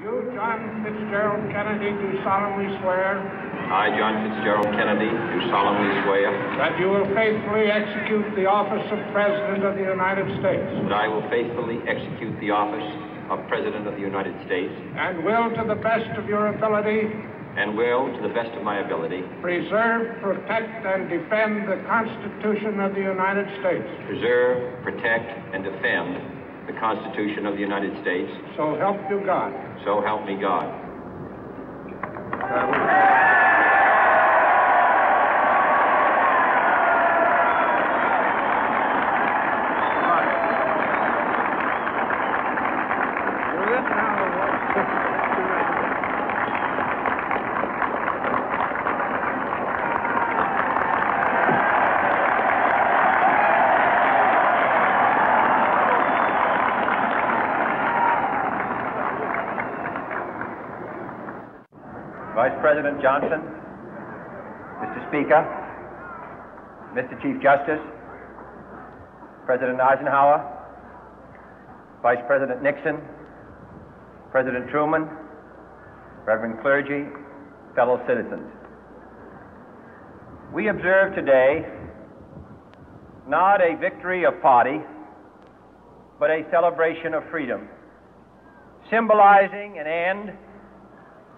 You, John Fitzgerald Kennedy, do solemnly swear. I, John Fitzgerald Kennedy, do solemnly swear. That you will faithfully execute the office of President of the United States. That I will faithfully execute the office of President of the United States. And will, to the best of your ability. And will, to the best of my ability. Preserve, protect, and defend the Constitution of the United States. Preserve, protect, and defend the Constitution of the United States. So help you God. So help me God. Vice President Johnson, Mr. Speaker, Mr. Chief Justice, President Eisenhower, Vice President Nixon, President Truman, Reverend clergy, fellow citizens. We observe today not a victory of party, but a celebration of freedom, symbolizing an end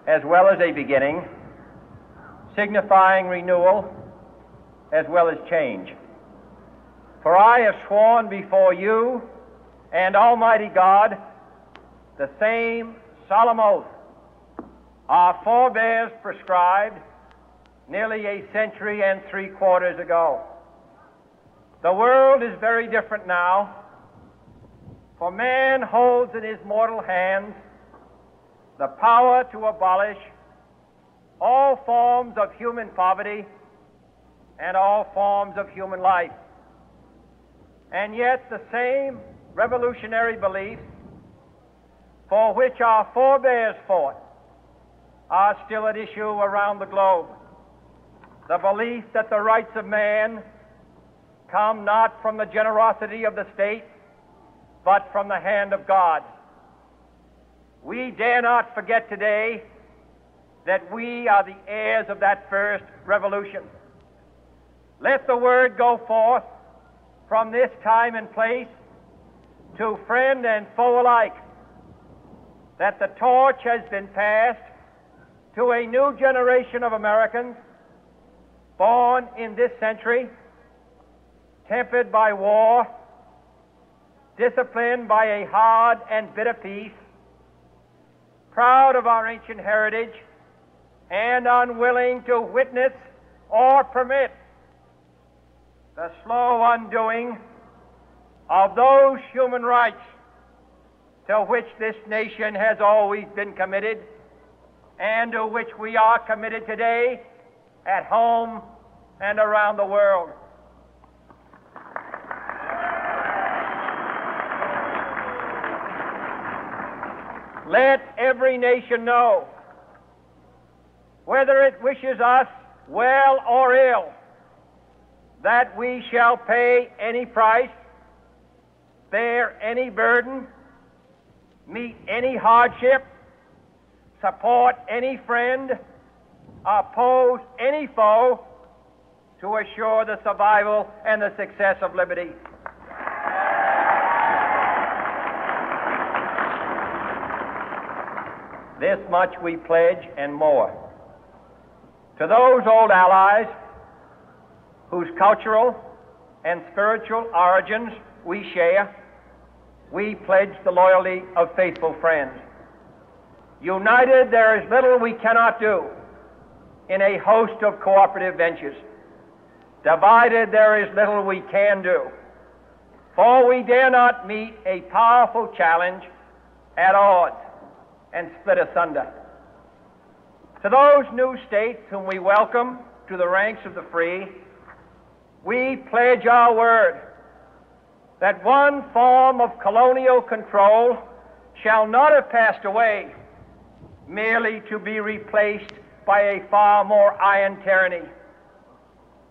as well as a beginning, signifying renewal as well as change. For I have sworn before you and Almighty God the same solemn oath our forebears prescribed nearly a century and 3/4 ago. The world is very different now, for man holds in his mortal hands the power to abolish all forms of human poverty and all forms of human life. And yet the same revolutionary beliefs for which our forebears fought are still at issue around the globe. The belief that the rights of man come not from the generosity of the state, but from the hand of God. We dare not forget today that we are the heirs of that first revolution. Let the word go forth from this time and place to friend and foe alike that the torch has been passed to a new generation of Americans born in this century, tempered by war, disciplined by a hard and bitter peace, proud of our ancient heritage, and unwilling to witness or permit the slow undoing of those human rights to which this nation has always been committed and to which we are committed today at home and around the world. Let every nation know, whether it wishes us well or ill, that we shall pay any price, bear any burden, meet any hardship, support any friend, oppose any foe to assure the survival and the success of liberty. This much we pledge and more. To those old allies whose cultural and spiritual origins we share, we pledge the loyalty of faithful friends. United, there is little we cannot do in a host of cooperative ventures. Divided, there is little we can do, for we dare not meet a powerful challenge at odds and split asunder. To those new states whom we welcome to the ranks of the free, we pledge our word that one form of colonial control shall not have passed away merely to be replaced by a far more iron tyranny.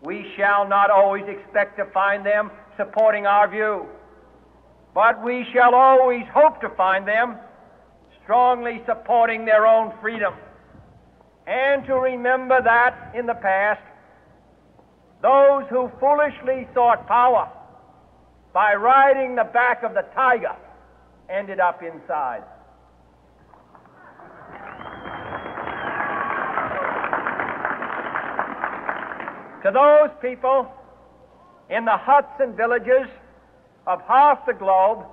We shall not always expect to find them supporting our view, but we shall always hope to find them strongly supporting their own freedom, and to remember that in the past, those who foolishly sought power by riding the back of the tiger ended up inside. To those people in the huts and villages of half the globe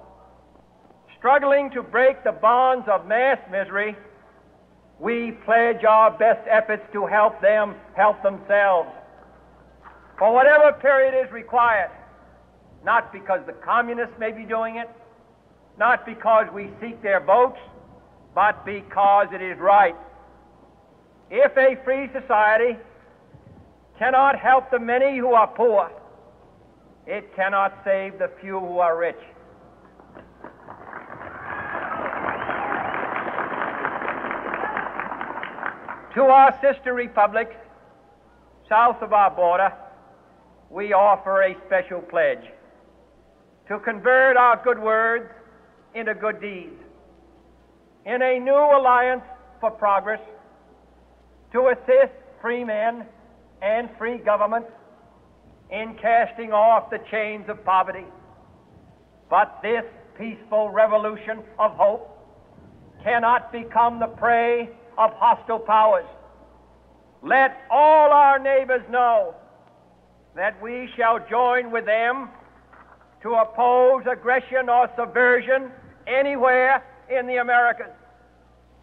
struggling to break the bonds of mass misery, we pledge our best efforts to help them help themselves for whatever period is required, not because the communists may be doing it, not because we seek their votes, but because it is right. If a free society cannot help the many who are poor, it cannot save the few who are rich. To our sister republics south of our border, we offer a special pledge to convert our good words into good deeds, in a new alliance for progress, to assist free men and free governments in casting off the chains of poverty. But this peaceful revolution of hope cannot become the prey of hostile powers. Let all our neighbors know that we shall join with them to oppose aggression or subversion anywhere in the Americas.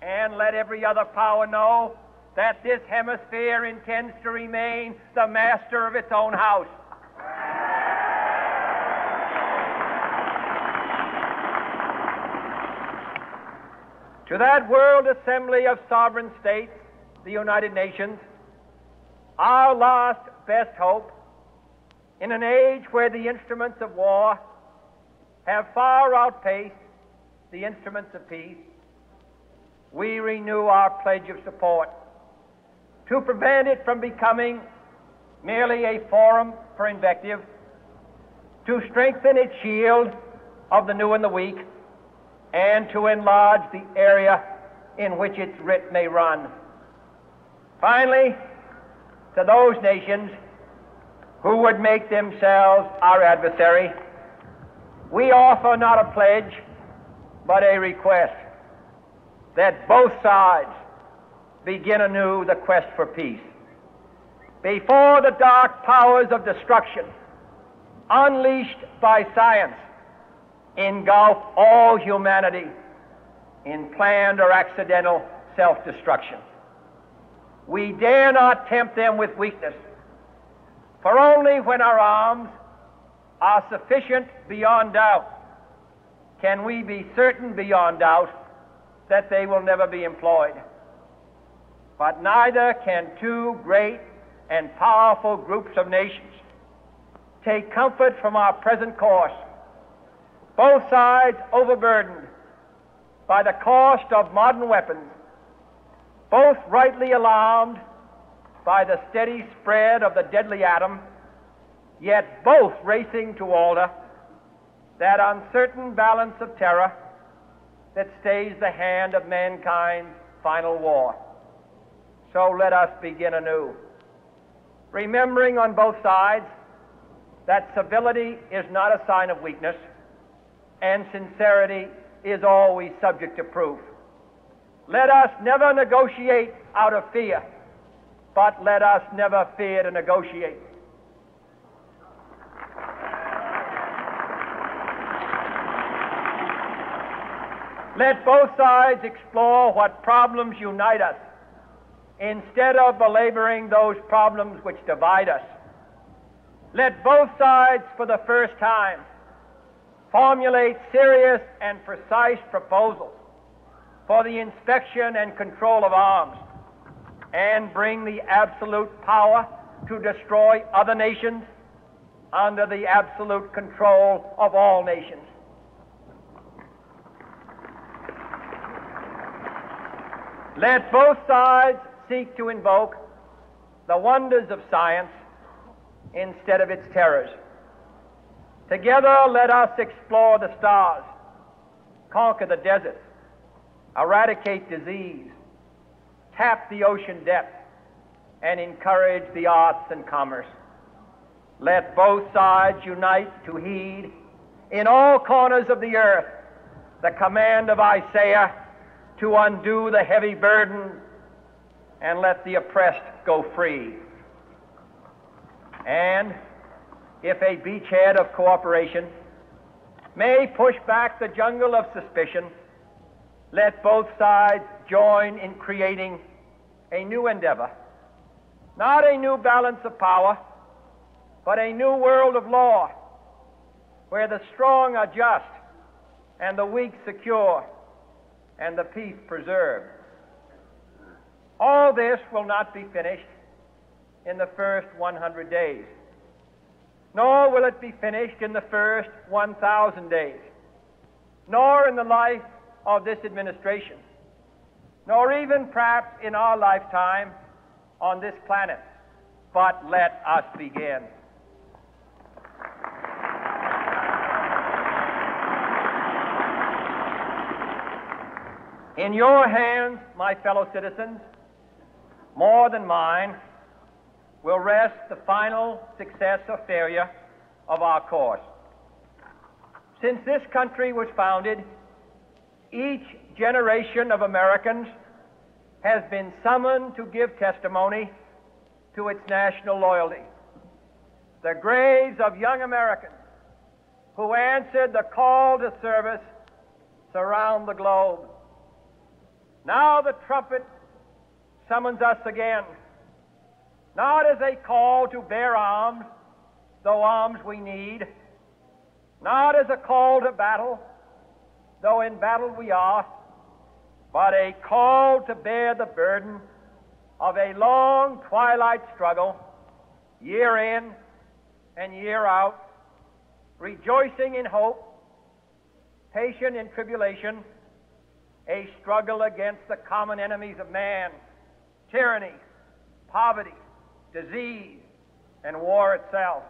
And let every other power know that this hemisphere intends to remain the master of its own house. To that World Assembly of Sovereign States, the United Nations, our last best hope, in an age where the instruments of war have far outpaced the instruments of peace, we renew our pledge of support to prevent it from becoming merely a forum for invective, to strengthen its shield of the new and the weak, and to enlarge the area in which its writ may run. Finally, to those nations who would make themselves our adversary, we offer not a pledge, but a request that both sides begin anew the quest for peace. Before the dark powers of destruction, unleashed by science, engulf all humanity in planned or accidental self-destruction, we dare not tempt them with weakness, for only when our arms are sufficient beyond doubt can we be certain beyond doubt that they will never be employed. But neither can two great and powerful groups of nations take comfort from our present course, both sides overburdened by the cost of modern weapons, both rightly alarmed by the steady spread of the deadly atom, yet both racing to alter that uncertain balance of terror that stays the hand of mankind's final war. So let us begin anew, remembering on both sides that civility is not a sign of weakness, and sincerity is always subject to proof. Let us never negotiate out of fear, but let us never fear to negotiate. Let both sides explore what problems unite us, instead of belaboring those problems which divide us. Let both sides, for the first time, formulate serious and precise proposals for the inspection and control of arms, and bring the absolute power to destroy other nations under the absolute control of all nations. Let both sides seek to invoke the wonders of science instead of its terrors. Together, let us explore the stars, conquer the deserts, eradicate disease, tap the ocean depth, and encourage the arts and commerce. Let both sides unite to heed in all corners of the earth the command of Isaiah to undo the heavy burden and let the oppressed go free. And if a beachhead of cooperation may push back the jungle of suspicion, let both sides join in creating a new endeavor, not a new balance of power, but a new world of law, where the strong are just and the weak secure and the peace preserved. All this will not be finished in the first 100 days, nor will it be finished in the first 1,000 days, nor in the life of this administration, nor even perhaps in our lifetime on this planet. But let us begin. In your hands, my fellow citizens, more than mine, will rest the final success or failure of our course. Since this country was founded, each generation of Americans has been summoned to give testimony to its national loyalty. The graves of young Americans who answered the call to service surround the globe. Now the trumpet summons us again, not as a call to bear arms, though arms we need, not as a call to battle, though in battle we are, but a call to bear the burden of a long twilight struggle, year in and year out, rejoicing in hope, patient in tribulation, a struggle against the common enemies of man, tyranny, poverty, disease, and war itself.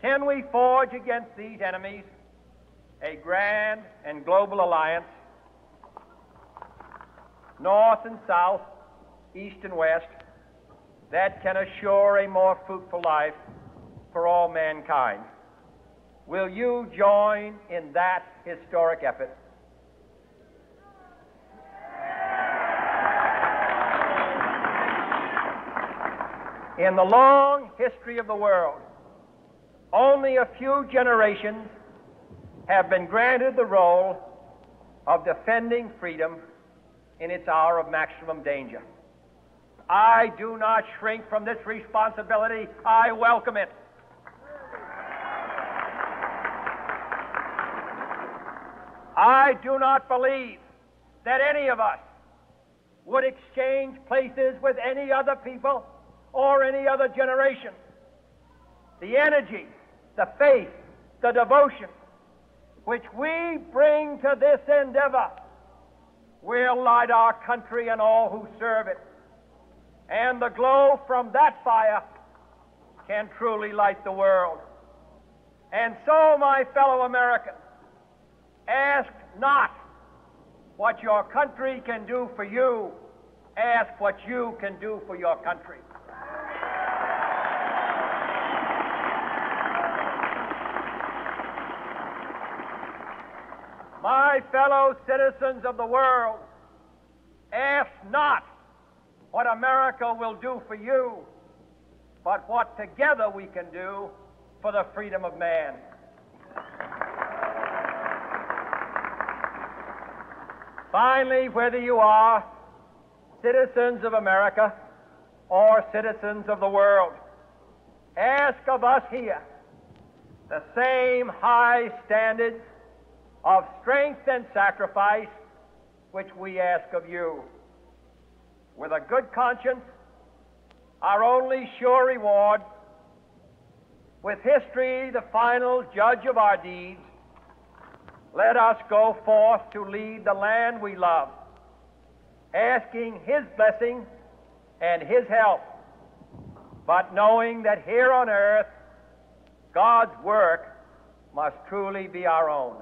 Can we forge against these enemies a grand and global alliance, north and south, east and west, that can assure a more fruitful life for all mankind? Will you join in that historic effort? In the long history of the world, only a few generations have been granted the role of defending freedom in its hour of maximum danger. I do not shrink from this responsibility. I welcome it. I do not believe that any of us would exchange places with any other people or any other generation. The energy, the faith, the devotion which we bring to this endeavor will light our country and all who serve it. And the glow from that fire can truly light the world. And so, my fellow Americans, ask not what your country can do for you. Ask what you can do for your country. My fellow citizens of the world, ask not what America will do for you, but what together we can do for the freedom of man. Finally, whether you are citizens of America or citizens of the world, ask of us here the same high standards of strength and sacrifice which we ask of you. With a good conscience, our only sure reward, with history the final judge of our deeds, let us go forth to lead the land we love, asking His blessing and His help, but knowing that here on earth God's work must truly be our own.